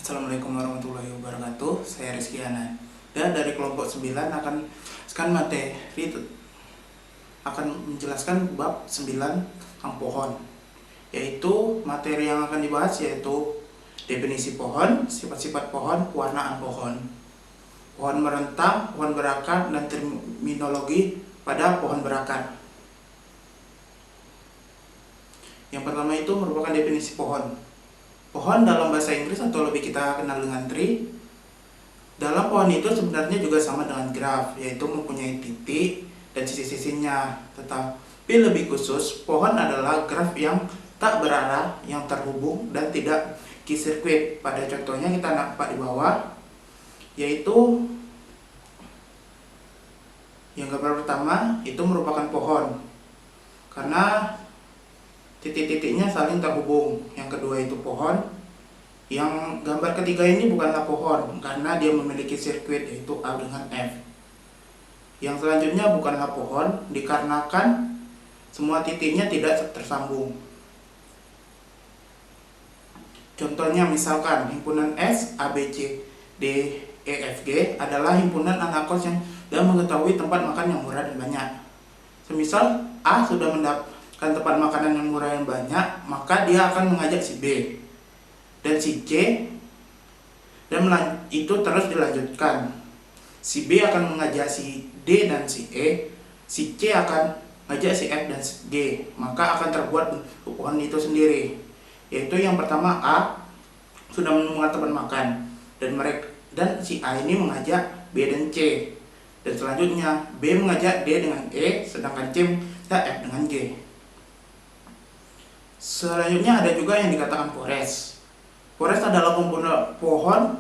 Assalamualaikum warahmatullahi wabarakatuh. Saya Rizky Hanan. Dan dari kelompok 9 akan menjelaskan bab 9 tentang pohon. Yaitu materi yang akan dibahas yaitu definisi pohon, sifat-sifat pohon, pewarnaan pohon, pohon merentang, pohon berakar, dan terminologi pada pohon berakar. Yang pertama itu merupakan definisi pohon. Pohon dalam bahasa Inggris atau lebih kita kenal dengan tree. Dalam pohon itu sebenarnya juga sama dengan graf, yaitu mempunyai titik dan sisi-sisinya. Tetapi lebih khusus, pohon adalah graf yang tak berarah, yang terhubung dan tidak sirkuit. Pada contohnya kita nampak di bawah, yaitu yang gambar pertama itu merupakan pohon karena titik-titiknya saling terhubung. Yang kedua itu pohon. Yang gambar ketiga ini bukanlah pohon karena dia memiliki sirkuit yaitu A dengan F. Yang selanjutnya bukanlah pohon dikarenakan semua titiknya tidak tersambung. Contohnya misalkan himpunan S, A, B, C, D, E, F, G adalah himpunan anak kos yang sudah mengetahui tempat makan yang murah dan banyak. Semisal A sudah mendapatkan tempat makanan yang murah yang banyak, maka dia akan mengajak si B dan si C, dan itu terus dilanjutkan. Si B akan mengajak si D dan si E, si C akan mengajak si F dan si G, maka akan terbuat pohon itu sendiri. Yaitu yang pertama A sudah menemukan tempat makan dan si A ini mengajak B dan C, dan selanjutnya B mengajak D dengan E, sedangkan C mengajak F dengan G. Selanjutnya ada juga yang dikatakan forest. Forest adalah komponen pohon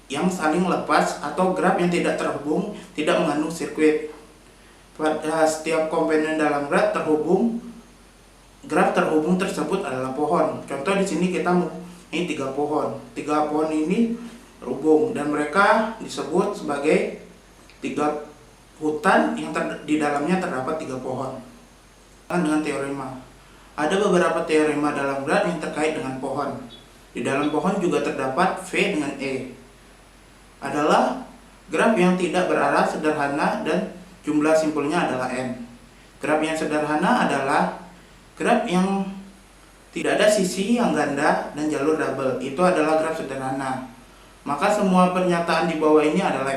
yang saling lepas atau graf yang tidak terhubung, tidak mengandung sirkuit. Pada setiap komponen dalam graf terhubung tersebut adalah pohon. Contoh di sini kita mempunyai 3 pohon. 3 pohon ini terhubung dan mereka disebut sebagai 3 hutan yang di dalamnya terdapat 3 pohon. Dengan teorema. Ada beberapa teorema dalam graf yang terkait dengan pohon. Di dalam pohon juga terdapat V dengan E. Adalah graf yang tidak berarah sederhana dan jumlah simpulnya adalah N. Graf yang sederhana adalah graf yang tidak ada sisi yang ganda dan jalur double. Itu adalah graf sederhana. Maka semua pernyataan di bawah ini adalah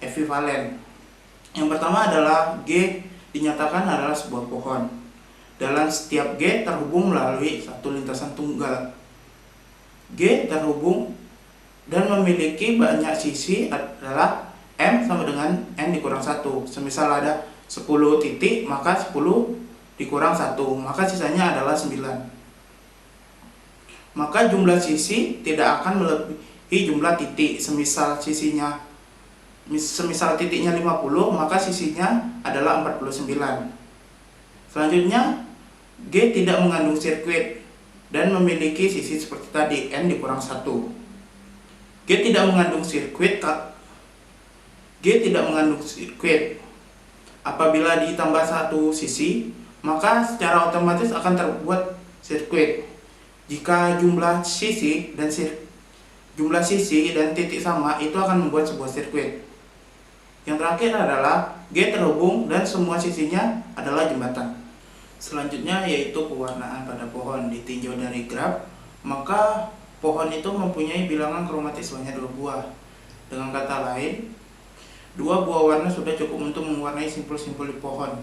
ekivalen. Yang pertama adalah G dinyatakan adalah sebuah pohon. Dalam setiap G terhubung melalui satu lintasan tunggal. G terhubung dan memiliki banyak sisi adalah M sama dengan N dikurang 1. Semisal ada 10 titik, maka 10 dikurang 1, maka sisanya adalah 9. Maka jumlah sisi tidak akan melebihi jumlah titik. Semisal titiknya 50, maka sisinya adalah 49. Selanjutnya G tidak mengandung sirkuit dan memiliki sisi seperti tadi, N dikurang 1. G tidak mengandung sirkuit. Apabila ditambah 1 sisi, maka secara otomatis akan terbuat sirkuit. Jika jumlah sisi dan titik sama, itu akan membuat sebuah sirkuit. Yang terakhir adalah G terhubung dan semua sisinya adalah jembatan. Selanjutnya yaitu pewarnaan pada pohon. Ditinjau dari graf, maka pohon itu mempunyai bilangan kromatis sebanyak 2 buah. Dengan kata lain, 2 buah warna sudah cukup untuk mewarnai simpul-simpul di pohon.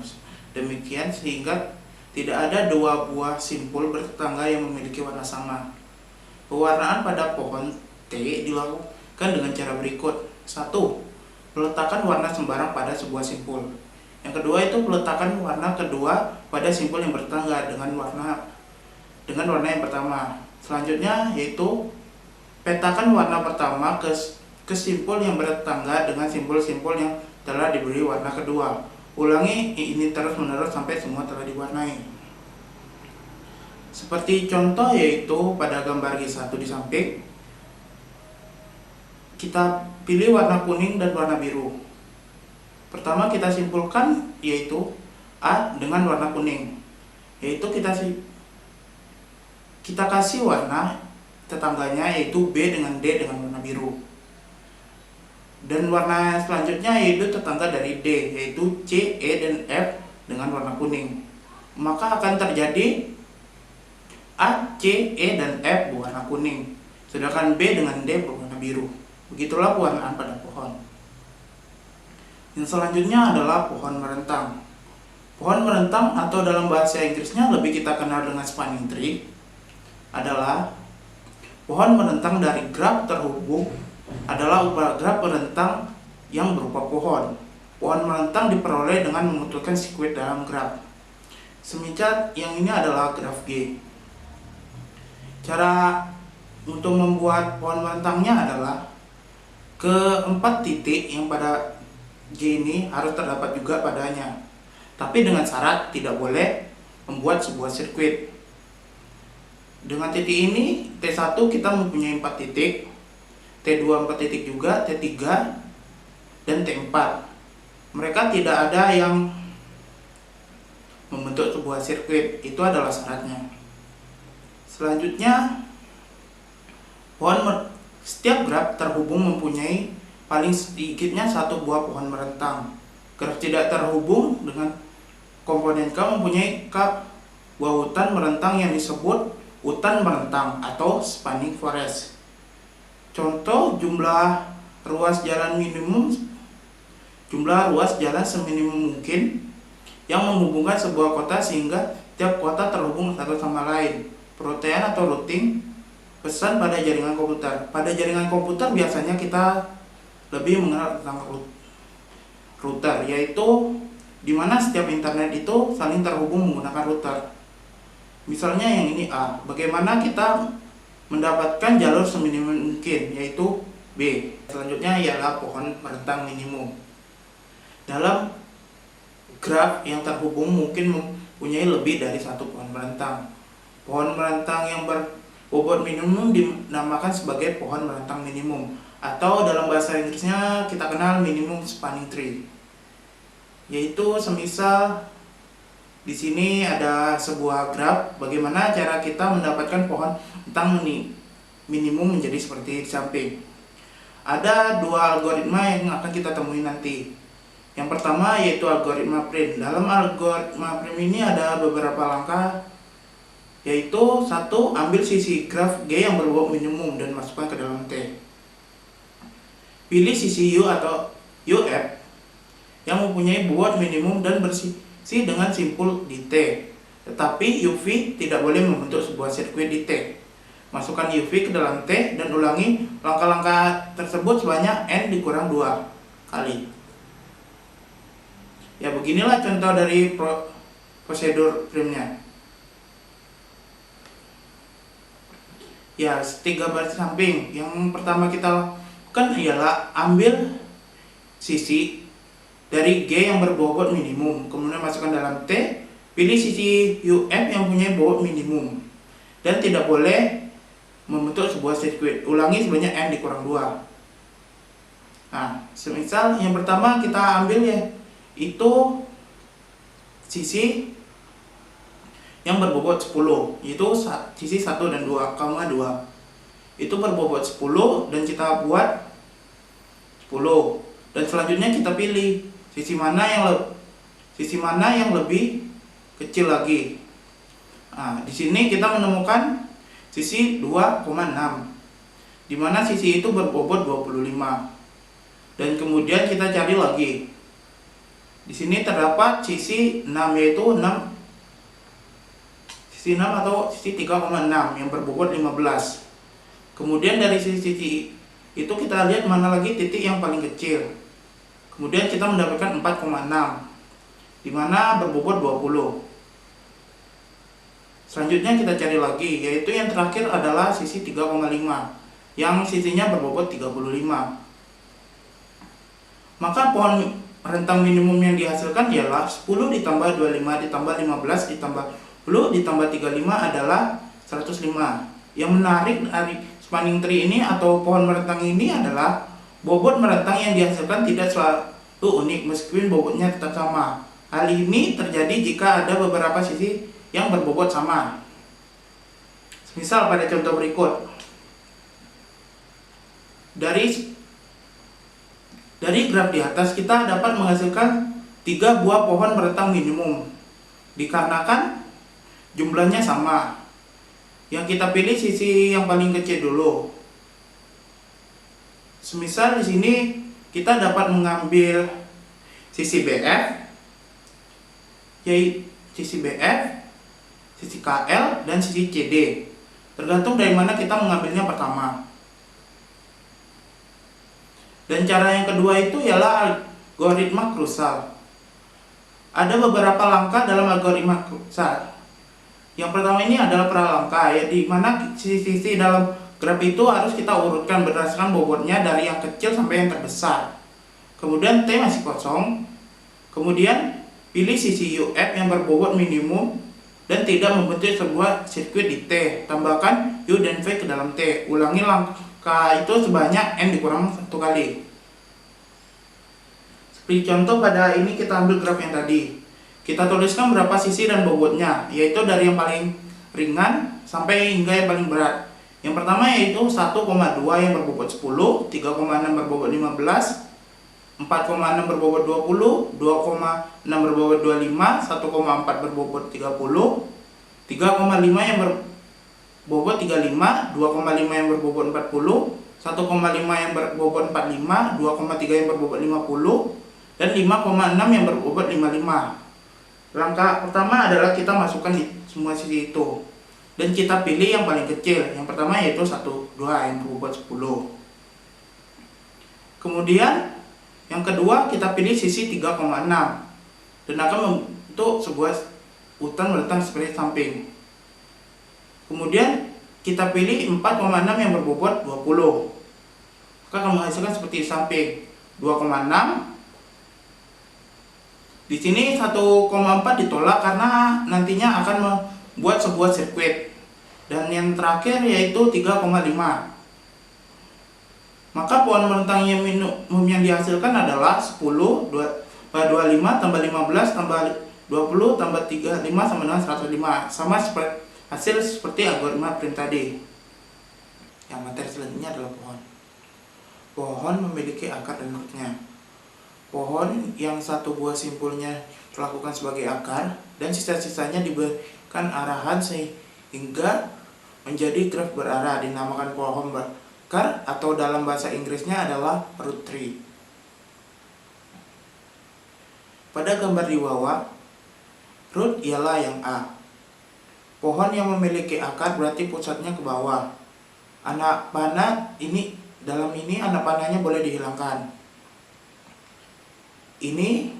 Demikian sehingga tidak ada 2 buah simpul bertetangga yang memiliki warna sama. Pewarnaan pada pohon T dilakukan dengan cara berikut. 1. Peletakan warna sembarang pada sebuah simpul. Yang kedua itu peletakan warna kedua pada simpul yang bertetangga dengan warna yang pertama. Selanjutnya yaitu petakan warna pertama ke simpul yang bertetangga dengan simpul-simpul yang telah diberi warna kedua. Ulangi ini terus-menerus sampai semua telah diwarnai. Seperti contoh yaitu pada gambar G1 di samping, kita pilih warna kuning dan warna biru. Pertama kita simpulkan yaitu A dengan warna kuning, yaitu kita kasih warna tetangganya, yaitu B dengan D dengan warna biru. Dan warna selanjutnya yaitu tetangga dari D, yaitu C, E, dan F dengan warna kuning. Maka akan terjadi A, C, E, dan F berwarna kuning, sedangkan B dengan D berwarna biru. Begitulah pewarnaan pada pohon. Yang selanjutnya adalah pohon merentang. Pohon merentang atau dalam bahasa Inggrisnya lebih kita kenal dengan spanning tree adalah pohon merentang dari graf terhubung adalah graf merentang yang berupa pohon. Pohon merentang diperoleh dengan memunculkan sirkuit dalam graf. Semisal yang ini adalah graf G. Cara untuk membuat pohon merentangnya adalah keempat titik yang pada G ini harus terdapat juga padanya, tapi dengan syarat tidak boleh membuat sebuah sirkuit. Dengan titik ini T1 kita mempunyai 4 titik, T2 4 titik juga, T3 dan T4. Mereka tidak ada yang membentuk sebuah sirkuit, itu adalah syaratnya. Selanjutnya, setiap graf terhubung mempunyai paling sedikitnya satu buah pohon merentang. Graf tidak terhubung dengan komponen K mempunyai buah hutan merentang yang disebut hutan merentang atau spanning forest. Contoh jumlah ruas jalan seminimum mungkin yang menghubungkan sebuah kota sehingga tiap kota terhubung satu sama lain. Protein atau routing pesan pada jaringan komputer. Pada jaringan komputer biasanya kita lebih mengenal tentang router, yaitu di mana setiap internet itu saling terhubung menggunakan router. Misalnya yang ini A, bagaimana kita mendapatkan jalur seminimum mungkin, yaitu B. Selanjutnya ialah pohon merentang minimum. Dalam graf yang terhubung mungkin mempunyai lebih dari satu pohon merentang. Pohon merentang yang berbobot minimum dinamakan sebagai pohon merentang minimum, atau dalam bahasa Inggrisnya kita kenal minimum spanning tree. Yaitu semisal di sini ada sebuah graf bagaimana cara kita mendapatkan pohon merentang minimum menjadi seperti di samping. Ada dua algoritma yang akan kita temui nanti. Yang pertama yaitu algoritma prime. Dalam algoritma prime ini ada beberapa langkah, yaitu satu, ambil sisi graf G yang berbobot minimum dan masukkan ke dalam T. Pilih sisi U atau UF yang mempunyai bobot minimum dan bersisi dengan simpul di T. Tetapi UV tidak boleh membentuk sebuah sirkuit di T. Masukkan UV ke dalam T dan ulangi langkah-langkah tersebut sebanyak N dikurang 2 kali. Ya, beginilah contoh dari prosedur prime-nya. Ya, 3 baris samping. Yang pertama kita lakukan ialah ambil sisi dari G yang berbobot minimum, kemudian masukkan dalam T, pilih sisi UF yang punya bobot minimum dan tidak boleh membentuk sebuah sirkuit. Ulangi sebanyak N dikurang 2. Nah, semisal yang pertama kita ambil ya, itu sisi yang berbobot 10, yaitu sisi 1 dan 2, 2. Itu berbobot 10 dan kita buat 10. Dan selanjutnya kita pilih sisi mana yang lebih kecil lagi. Nah, di sini kita menemukan sisi 2,6, di mana sisi itu berbobot 25. Dan kemudian kita cari lagi. Di sini terdapat sisi 6, yaitu sisi 6 atau sisi 3,6 yang berbobot 15. Kemudian dari sisi itu kita lihat mana lagi titik yang paling kecil. Kemudian kita mendapatkan 4,6, di mana berbobot 20. Selanjutnya kita cari lagi, yaitu yang terakhir adalah sisi 3,5 yang sisinya berbobot 35. Maka pohon rentang minimum yang dihasilkan ialah 10 ditambah 25 ditambah 15 ditambah 10 ditambah 35 adalah 105. Yang menarik dari spanning tree ini atau pohon merentang ini adalah bobot merentang yang dihasilkan tidak selalu unik meskipun bobotnya tetap sama. Hal ini terjadi jika ada beberapa sisi yang berbobot sama. Misal pada contoh berikut, Dari graf di atas kita dapat menghasilkan 3 buah pohon berentang minimum, dikarenakan jumlahnya sama. Yang kita pilih sisi yang paling kecil dulu. Semisal di sini kita dapat mengambil sisi BF, yaitu sisi BF, sisi KL, dan sisi CD. Tergantung dari mana kita mengambilnya pertama. Dan cara yang kedua itu ialah algoritma krusal. Ada beberapa langkah dalam algoritma krusal. Yang pertama ini adalah pralangkah, ya, di mana sisi-sisi dalam graf itu harus kita urutkan berdasarkan bobotnya dari yang kecil sampai yang terbesar. Kemudian T masih kosong. Kemudian pilih sisi UF yang berbobot minimum dan tidak membentuk sebuah sirkuit di T. Tambahkan U dan V ke dalam T. Ulangi langkah itu sebanyak N dikurang 1 kali. Seperti contoh pada ini kita ambil graf yang tadi. Kita tuliskan berapa sisi dan bobotnya, yaitu dari yang paling ringan sampai hingga yang paling berat. Yang pertama yaitu 1,2 yang berbobot 10, 3,6 berbobot 15, 4,6 berbobot 20, 2,6 berbobot 25, 1,4 berbobot 30, 3,5 yang berbobot 35, 2,5 yang berbobot 40, 1,5 yang berbobot 45, 2,3 yang berbobot 50, dan 5,6 yang berbobot 55. Langkah pertama adalah kita masukkan di semua sisi itu, dan kita pilih yang paling kecil. Yang pertama yaitu 1,2 yang berbobot 10. Kemudian yang kedua kita pilih sisi 3,6 dan akan membentuk sebuah urutan berentang seperti samping. Kemudian kita pilih 4,6 yang berbobot 20. Maka akan menghasilkan seperti samping 2,6. Di sini 1,4 ditolak karena nantinya akan membuat sebuah sirkuit. Dan yang terakhir yaitu 3,5. Maka pohon berentang yang minimum yang dihasilkan adalah 10, 25 tambah 15 tambah 20 tambah 35 sama dengan 105. Sama seperti hasil seperti algoritma print tadi. Yang materi selanjutnya adalah pohon. Pohon memiliki akar dan rootnya. Pohon yang satu buah simpulnya dilakukan sebagai akar dan sisa-sisanya diberikan arahan sehingga menjadi graf berarah, dinamakan pohon berakar atau dalam bahasa Inggrisnya adalah root tree. Pada gambar di bawah, root ialah yang A. Pohon yang memiliki akar berarti pusatnya ke bawah. Anak panah ini, dalam ini anak panahnya boleh dihilangkan. Ini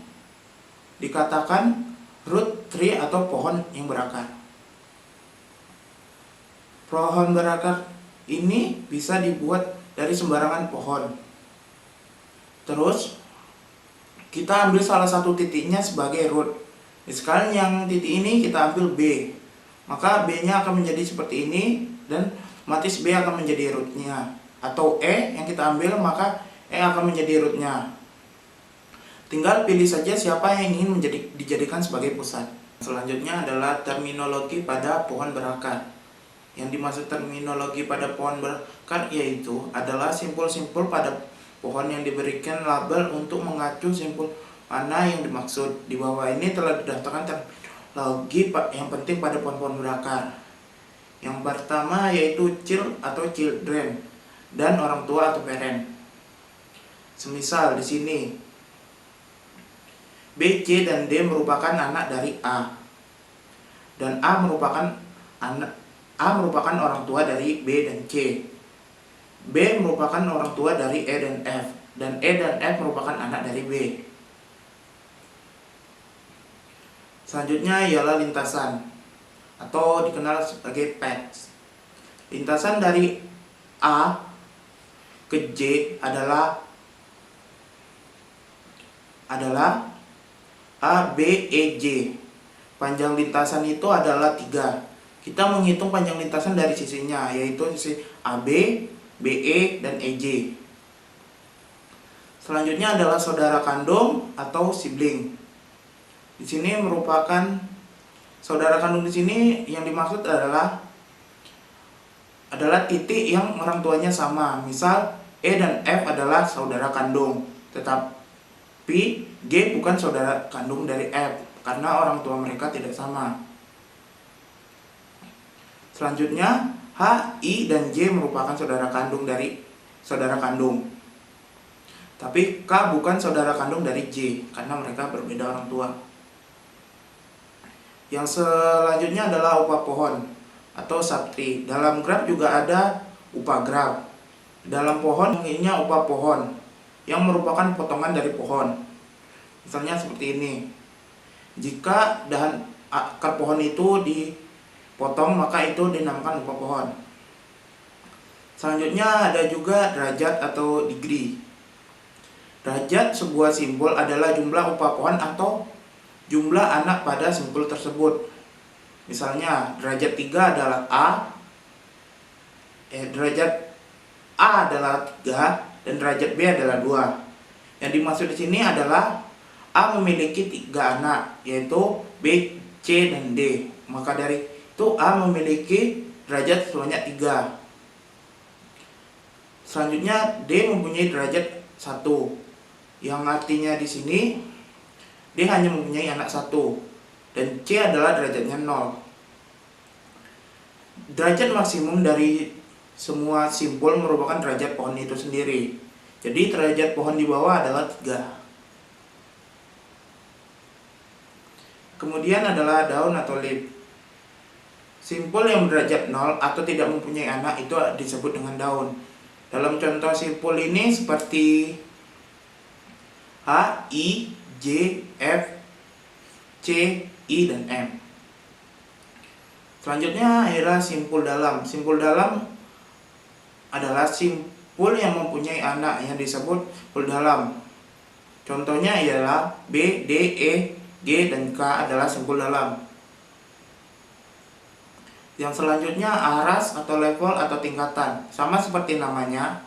dikatakan root tree atau pohon yang berakar. Pohon berakar ini bisa dibuat dari sembarangan pohon. Terus kita ambil salah satu titiknya sebagai root. Misalkan yang titik ini kita ambil B, maka B nya akan menjadi seperti ini dan otomatis B akan menjadi rootnya. Atau E yang kita ambil, maka E akan menjadi rootnya. Tinggal pilih saja siapa yang ingin dijadikan sebagai pusat. Selanjutnya adalah terminologi pada pohon berakar. Yang dimaksud terminologi pada pohon berakar yaitu adalah simpul-simpul pada pohon yang diberikan label untuk mengacu simpul mana yang dimaksud. Di bawah ini telah didaftarkan terminologi yang penting pada pohon-pohon berakar. Yang pertama yaitu child atau children dan orang tua atau parent. Semisal di sini B, C, dan D merupakan anak dari A, dan A merupakan orang tua dari B dan C. B merupakan orang tua dari E dan F, dan E dan F merupakan anak dari B. Selanjutnya ialah lintasan atau dikenal sebagai paths. Lintasan dari A ke J adalah A, B, E, J. Panjang lintasan itu adalah 3. Kita menghitung panjang lintasan dari sisinya, yaitu sisi AB, BE, dan EJ. Selanjutnya adalah saudara kandung atau sibling. Di sini merupakan saudara kandung. Di sini yang dimaksud adalah titik yang orang tuanya sama. Misal E dan F adalah saudara kandung, tetapi G bukan saudara kandung dari F karena orang tua mereka tidak sama. Selanjutnya, H, I, dan J merupakan saudara kandung dari saudara kandung. Tapi K bukan saudara kandung dari J karena mereka berbeda orang tua. Yang selanjutnya adalah upah pohon atau subtree. Dalam graf juga ada upah graf. Dalam pohon ini upah pohon yang merupakan potongan dari pohon. Misalnya seperti ini. Jika dahan akar pohon itu dipotong, maka itu dinamakan upah pohon. Selanjutnya ada juga derajat atau degree. Derajat sebuah simbol adalah jumlah upah pohon atau jumlah anak pada simbol tersebut. Misalnya derajat 3 adalah A, derajat A adalah 3 dan derajat B adalah 2. Yang dimaksud di sini adalah A memiliki 3 anak, yaitu B, C, dan D. Maka dari itu A memiliki derajat sebanyak 3. Selanjutnya D mempunyai derajat 1. Yang artinya di sini D hanya mempunyai anak 1 dan C adalah derajatnya 0. Derajat maksimum dari semua simbol merupakan derajat pohon itu sendiri. Jadi derajat pohon di bawah adalah 3. Kemudian adalah daun atau leaf. Simbol yang berderajat 0 atau tidak mempunyai anak itu disebut dengan daun. Dalam contoh simbol ini seperti H, I, J, F, C, I, dan M. Selanjutnya adalah simpul dalam. Simpul dalam adalah simpul yang mempunyai anak yang disebut simpul dalam. Contohnya ialah B, D, E, G, dan K adalah simpul dalam. Yang selanjutnya aras atau level atau tingkatan. Sama seperti namanya,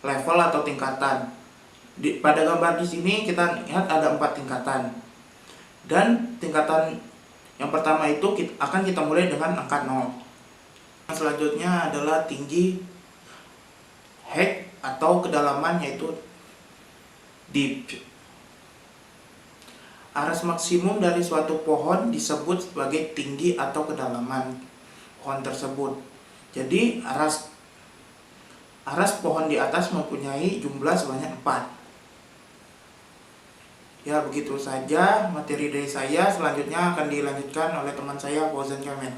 level atau tingkatan. Pada gambar di sini kita lihat ada 4 tingkatan. Dan tingkatan yang pertama itu akan kita mulai dengan angka 0. Yang selanjutnya adalah tinggi, height atau kedalaman, yaitu depth. Aras maksimum dari suatu pohon disebut sebagai tinggi atau kedalaman pohon tersebut. Jadi aras pohon di atas mempunyai jumlah sebanyak 4. Ya, begitu saja materi dari saya. Selanjutnya akan dilanjutkan oleh teman saya, Fauzan Kamil.